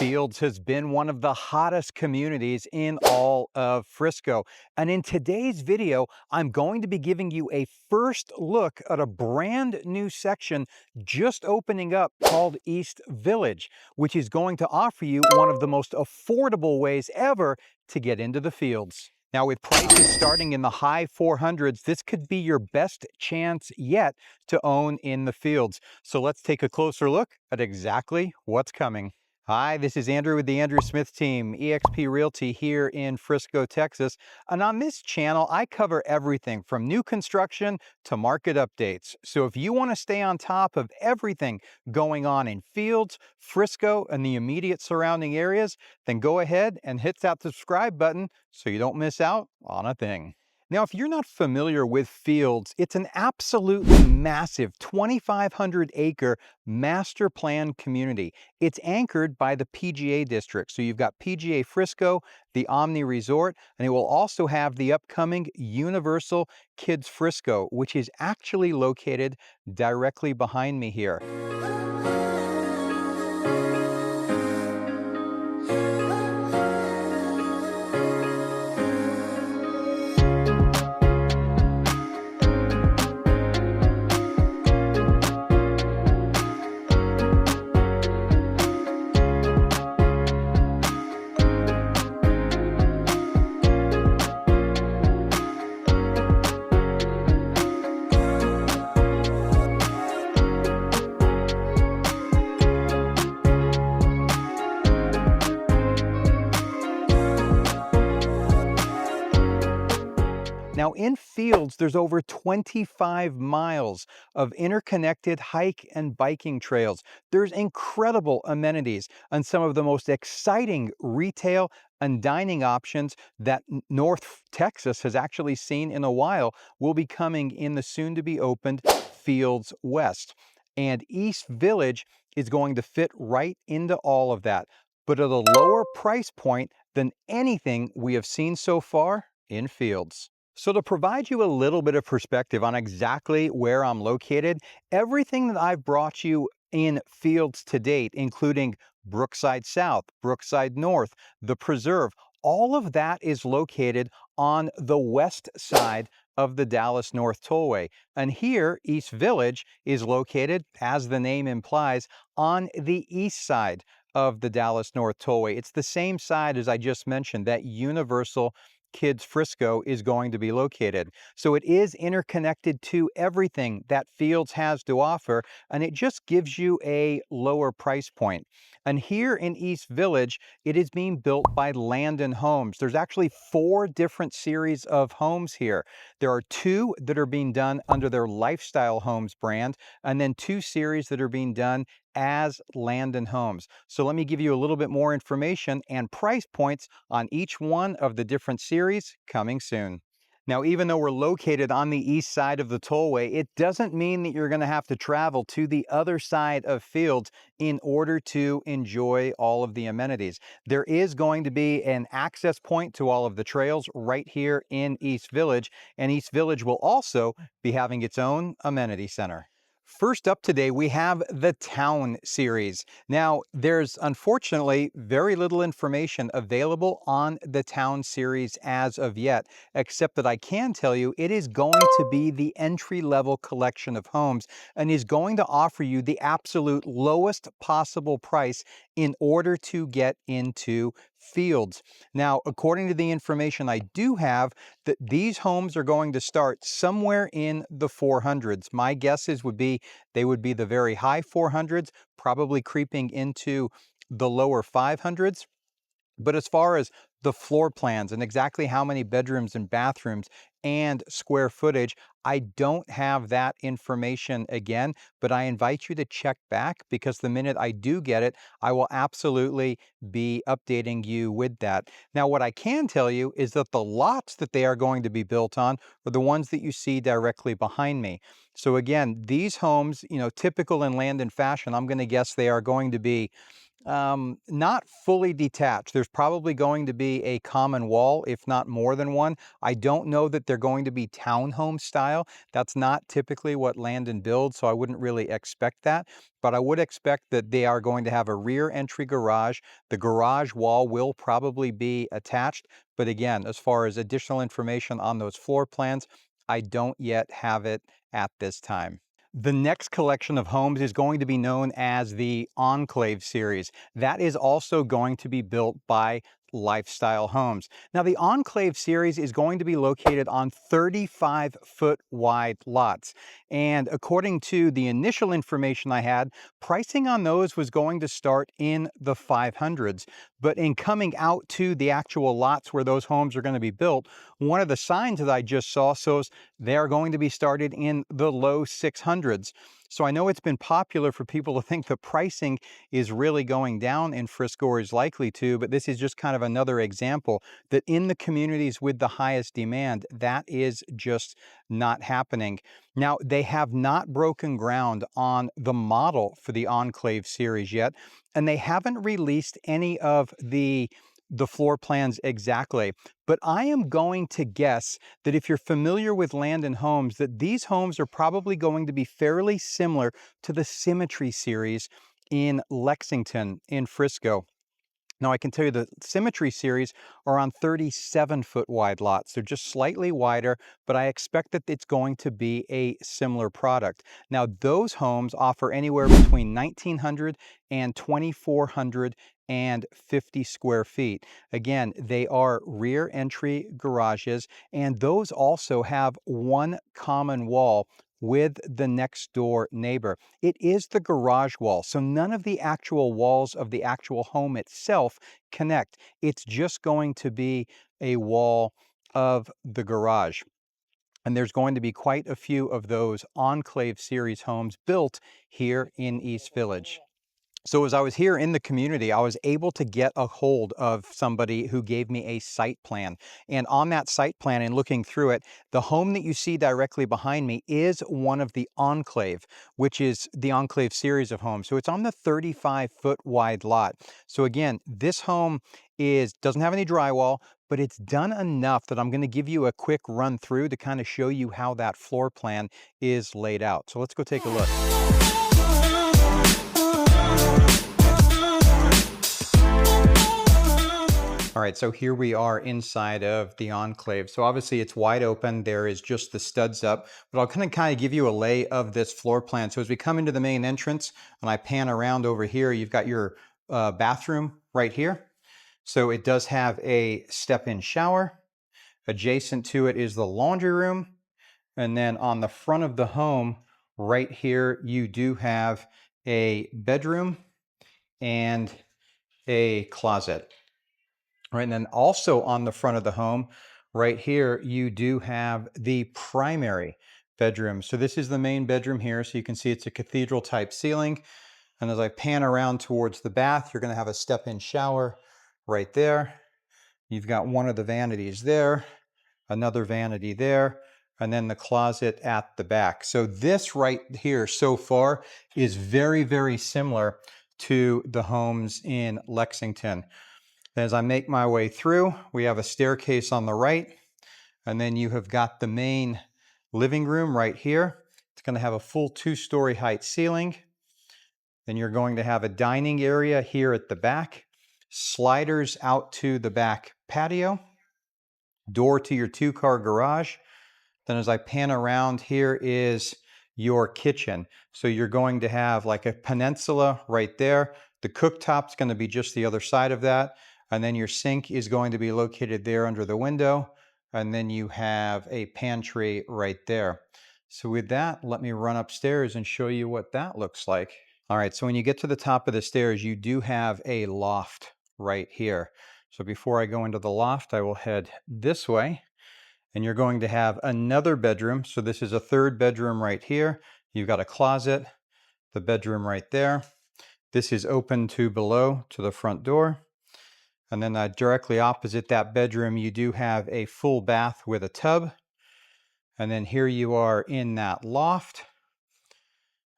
Fields has been one of the hottest communities in all of Frisco. And in today's video, I'm going to be giving you a first look at a brand new section just opening up called East Village, which is going to offer you one of the most affordable ways ever to get into the Fields. Now, with prices starting in the high 400s, this could be your best chance yet to own in the Fields. So let's take a closer look at exactly what's coming. Hi, this is Andrew with the Andrew Smith team, eXp Realty here in Frisco, Texas. And on this channel, I cover everything from new construction to market updates. So if you want to stay on top of everything going on in Fields, Frisco, and the immediate surrounding areas, then go ahead and hit that subscribe button so you don't miss out on a thing. Now, if you're not familiar with Fields, it's an absolutely massive 2,500 acre master plan community. It's anchored by the PGA district. So you've got PGA Frisco, the Omni Resort, and it will also have the upcoming Universal Kids Frisco, which is actually located directly behind me here. Now in Fields, there's over 25 miles of interconnected hike and biking trails. There's incredible amenities and some of the most exciting retail and dining options that North Texas has actually seen in a while will be coming in the soon-to-be opened Fields West. And East Village is going to fit right into all of that, but at a lower price point than anything we have seen so far in Fields. So to provide you a little bit of perspective on exactly where I'm located, everything that I've brought you in Fields to date, including Brookside South, Brookside North, the Preserve, all of that is located on the west side of the Dallas North Tollway. And here, East Village is located, as the name implies, on the east side of the Dallas North Tollway. It's the same side as I just mentioned, that Universal Kids Frisco is going to be located. So it is interconnected to everything that Fields has to offer, and it just gives you a lower price point. And here in East Village, it is being built by Landon Homes. There's actually 4 different series of homes here. There are 2 that are being done under their Lifestyle Homes brand, and then 2 series that are being done as Landon Homes. So let me give you a little bit more information and price points on each one of the different series coming soon. Now, even though we're located on the east side of the tollway, it doesn't mean that you're going to have to travel to the other side of Fields in order to enjoy all of the amenities. There is going to be an access point to all of the trails right here in East Village, and East Village will also be having its own amenity center. First up today, we have the Towne Series. Now, there's unfortunately very little information available on the Towne Series as of yet, except that I can tell you it is going to be the entry-level collection of homes and is going to offer you the absolute lowest possible price in order to get into Fields. Now, according to the information I do have, that these homes are going to start somewhere in the 400s. My guesses would be they would be the very high 400s, probably creeping into the lower 500s. But as far as the floor plans and exactly how many bedrooms and bathrooms and square footage, I don't have that information again, but I invite you to check back because the minute I do get it, I will absolutely be updating you with that. Now, what I can tell you is that the lots that they are going to be built on are the ones that you see directly behind me. So again, these homes, typical in Landon fashion, I'm going to guess they are going to be Not fully detached. There's probably going to be a common wall, if not more than one. I don't know that they're going to be townhome style. That's not typically what Landon builds, so I wouldn't really expect that. But I would expect that they are going to have a rear entry garage. The garage wall will probably be attached. But again, as far as additional information on those floor plans, I don't yet have it at this time. The next collection of homes is going to be known as the Enclave Series. That is also going to be built by Lifestyle Homes. Now, the Enclave Series is going to be located on 35-foot wide lots. And according to the initial information I had, pricing on those was going to start in the 500s. But in coming out to the actual lots where those homes are going to be built, one of the signs that I just saw shows they're going to be started in the low 600s. So I know it's been popular for people to think the pricing is really going down in Frisco, or is likely to, but this is just kind of another example that in the communities with the highest demand, that is just not happening. Now, they have not broken ground on the model for the Enclave Series yet, and they haven't released any of the floor plans exactly. But I am going to guess that if you're familiar with Landon Homes, that these homes are probably going to be fairly similar to the Symmetry Series in Lexington, in Frisco. Now, I can tell you the Symmetry Series are on 37-foot wide lots. They're just slightly wider, but I expect that it's going to be a similar product. Now, those homes offer anywhere between 1,900 and 2,450 square feet. Again, they are rear entry garages, and those also have one common wall with the next door neighbor. It is the garage wall, so none of the actual walls of the actual home itself connect. It's just going to be a wall of the garage. And there's going to be quite a few of those Enclave Series homes built here in East Village. So as I was here in the community, I was able to get a hold of somebody who gave me a site plan. And on that site plan, and looking through it, the home that you see directly behind me is one of the Enclave, which is the Enclave series of homes. So it's on the 35-foot wide lot. So again, this home doesn't have any drywall, but it's done enough that I'm going to give you a quick run through to kind of show you how that floor plan is laid out. So let's go take a look. All right, so here we are inside of the Enclave. So obviously it's wide open. There is just the studs up, but I'll kind of give you a lay of this floor plan. So as we come into the main entrance and I pan around over here, you've got your bathroom right here. So it does have a step-in shower. Adjacent to it is the laundry room. And then on the front of the home right here, you do have a bedroom and a closet. Right, and then also on the front of the home, right here, you do have the primary bedroom. So this is the main bedroom here. So you can see it's a cathedral type ceiling. And as I pan around towards the bath, you're going to have a step-in shower right there. You've got one of the vanities there, another vanity there, and then the closet at the back. So this right here so far is very, very similar to the homes in Lexington. As I make my way through, we have a staircase on the right, and then you have got the main living room right here. It's going to have a full 2-story height ceiling. Then you're going to have a dining area here at the back, sliders out to the back patio, door to your 2-car garage. Then as I pan around, here is your kitchen. So you're going to have like a peninsula right there. The cooktop's going to be just the other side of that. And then your sink is going to be located there under the window. And then you have a pantry right there. So with that, let me run upstairs and show you what that looks like. All right, so when you get to the top of the stairs, you do have a loft right here. So before I go into the loft, I will head this way. And you're going to have another bedroom. So this is a 3rd bedroom right here. You've got a closet, the bedroom right there. This is open to below to the front door. And then directly opposite that bedroom, you do have a full bath with a tub. And then here you are in that loft.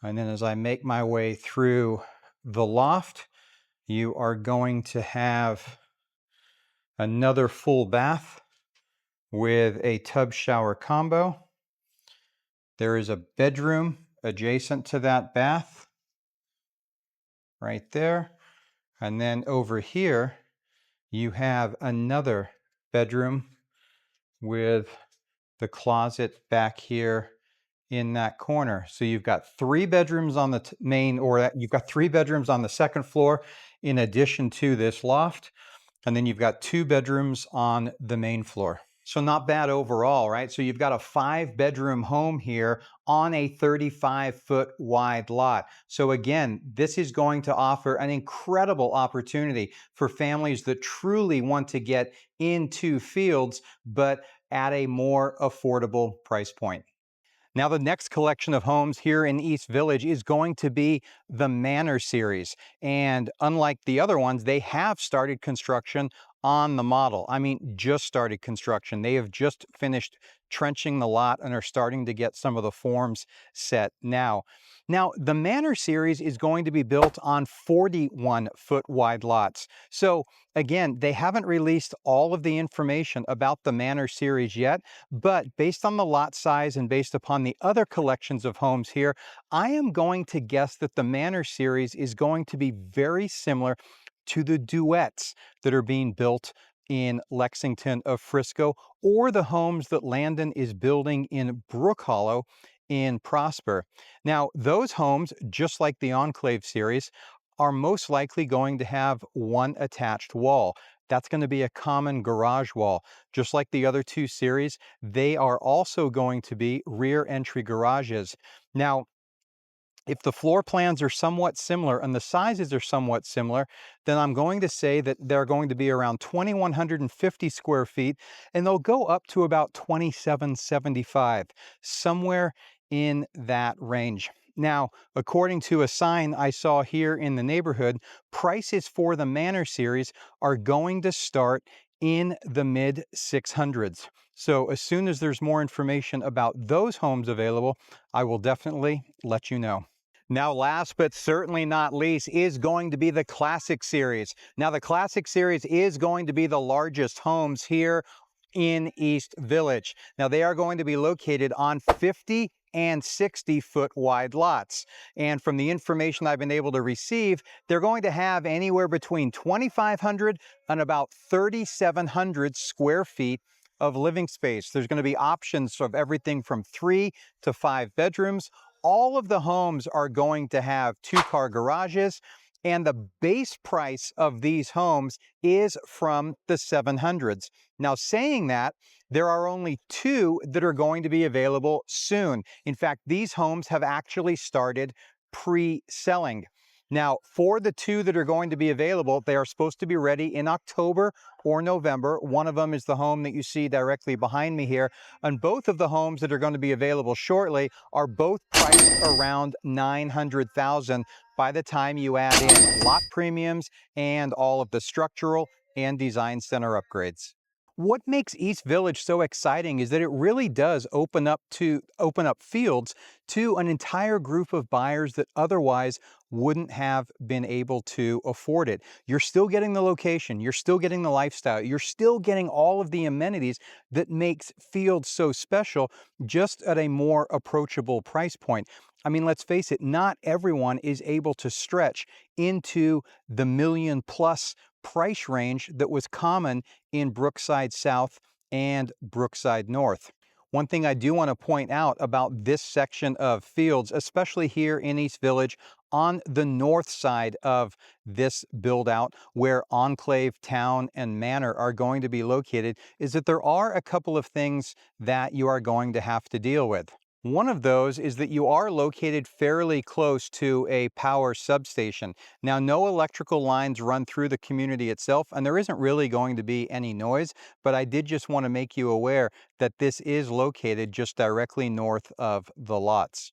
And then as I make my way through the loft, You are going to have another full bath with a tub shower combo. There is a bedroom adjacent to that bath right there. And then over here, you have another bedroom with the closet back here in that corner. So you've got 3 bedrooms on the main, or you've got 3 bedrooms on the second floor in addition to this loft. And then you've got 2 bedrooms on the main floor. So not bad overall, right? So you've got a 5-bedroom home here on a 35-foot wide lot. So again, this is going to offer an incredible opportunity for families that truly want to get into Fields, but at a more affordable price point. Now, the next collection of homes here in East Village is going to be the Manor Series. And unlike the other ones, they have started construction on the model. I mean, just started construction. They have just finished trenching the lot and are starting to get some of the forms set now. Now, the Manor Series is going to be built on 41-foot wide lots. So again, they haven't released all of the information about the Manor Series yet, but based on the lot size and based upon the other collections of homes here, I am going to guess that the Manor Series is going to be very similar to the duets that are being built in Lexington of Frisco, or the homes that Landon is building in Brook Hollow in Prosper. Now, those homes, just like the Enclave Series, are most likely going to have one attached wall. That's going to be a common garage wall. Just like the other 2 series, they are also going to be rear entry garages. Now, if the floor plans are somewhat similar and the sizes are somewhat similar, then I'm going to say that they're going to be around 2,150 square feet, and they'll go up to about 2,775, somewhere in that range. Now, according to a sign I saw here in the neighborhood, prices for the Manor Series are going to start in the mid 600s. So as soon as there's more information about those homes available, I will definitely let you know. Now, last but certainly not least is going to be the Classic Series. Now, the Classic Series is going to be the largest homes here in East Village. Now, they are going to be located on 50 and 60-foot wide lots. And from the information I've been able to receive, they're going to have anywhere between 2,500 and about 3,700 square feet of living space. There's going to be options of everything from 3 to 5 bedrooms. All of the homes are going to have 2-car garages, and the base price of these homes is from the 700s. Now, saying that, there are only 2 that are going to be available soon. In fact, these homes have actually started pre-selling. Now, for the 2 that are going to be available, they are supposed to be ready in October or November. One of them is the home that you see directly behind me here. And both of the homes that are going to be available shortly are both priced around $900,000 by the time you add in lot premiums and all of the structural and design center upgrades. What makes East Village so exciting is that it really does open up Fields to an entire group of buyers that otherwise wouldn't have been able to afford it. You're still getting the location, you're still getting the lifestyle, you're still getting all of the amenities that makes Fields so special, just at a more approachable price point. I mean, let's face it, not everyone is able to stretch into the million-plus price range that was common in Brookside South and Brookside North. One thing I do want to point out about this section of Fields, especially here in East Village, on the north side of this build out where Enclave, Towne, and Manor are going to be located, is that there are a couple of things that you are going to have to deal with. One of those is that you are located fairly close to a power substation. Now, no electrical lines run through the community itself, and there isn't really going to be any noise, but I did just want to make you aware that this is located just directly north of the lots.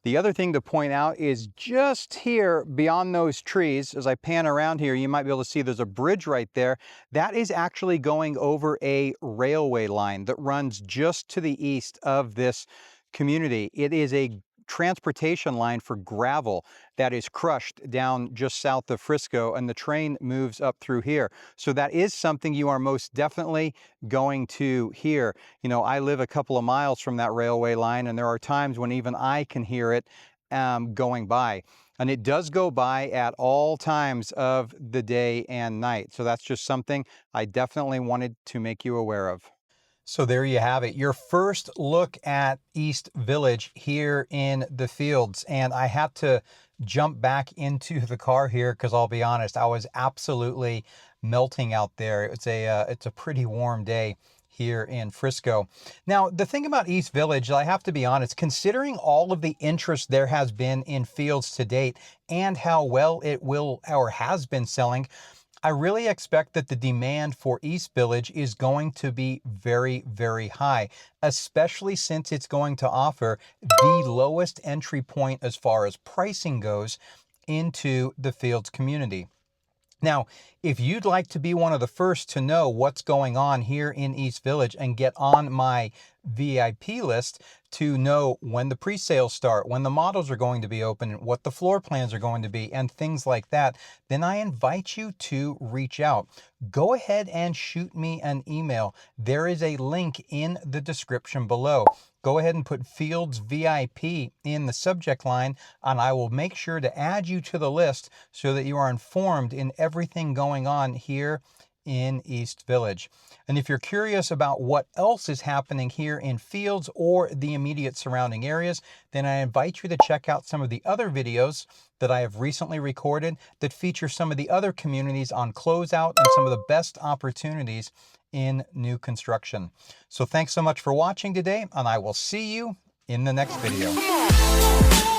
The other thing to point out is just here beyond those trees, as I pan around here, you might be able to see there's a bridge right there. That is actually going over a railway line that runs just to the east of this community. It is a transportation line for gravel that is crushed down just south of Frisco, and the train moves up through here. So that is something you are most definitely going to hear. You know, I live a couple of miles from that railway line, and there are times when even I can hear it going by. And it does go by at all times of the day and night. So that's just something I definitely wanted to make you aware of. So there you have it, your first look at East Village here in the Fields. And I had to jump back into the car here because I'll be honest, I was absolutely melting out there. It's a pretty warm day here in Frisco. Now, the thing about East Village, I have to be honest, considering all of the interest there has been in Fields to date and how well it will or has been selling, I really expect that the demand for East Village is going to be very, very high, especially since it's going to offer the lowest entry point as far as pricing goes into the Fields community. Now, if you'd like to be one of the first to know what's going on here in East Village and get on my VIP list to know when the pre-sales start, when the models are going to be open, what the floor plans are going to be, and things like that, then I invite you to reach out. Go ahead and shoot me an email. There is a link in the description below. Go ahead and put Fields VIP in the subject line, and I will make sure to add you to the list so that you are informed in everything going on here in East Village. And if you're curious about what else is happening here in Fields or the immediate surrounding areas, then I invite you to check out some of the other videos that I have recently recorded that feature some of the other communities on closeout and some of the best opportunities in new construction. So thanks so much for watching today, and I will see you in the next video.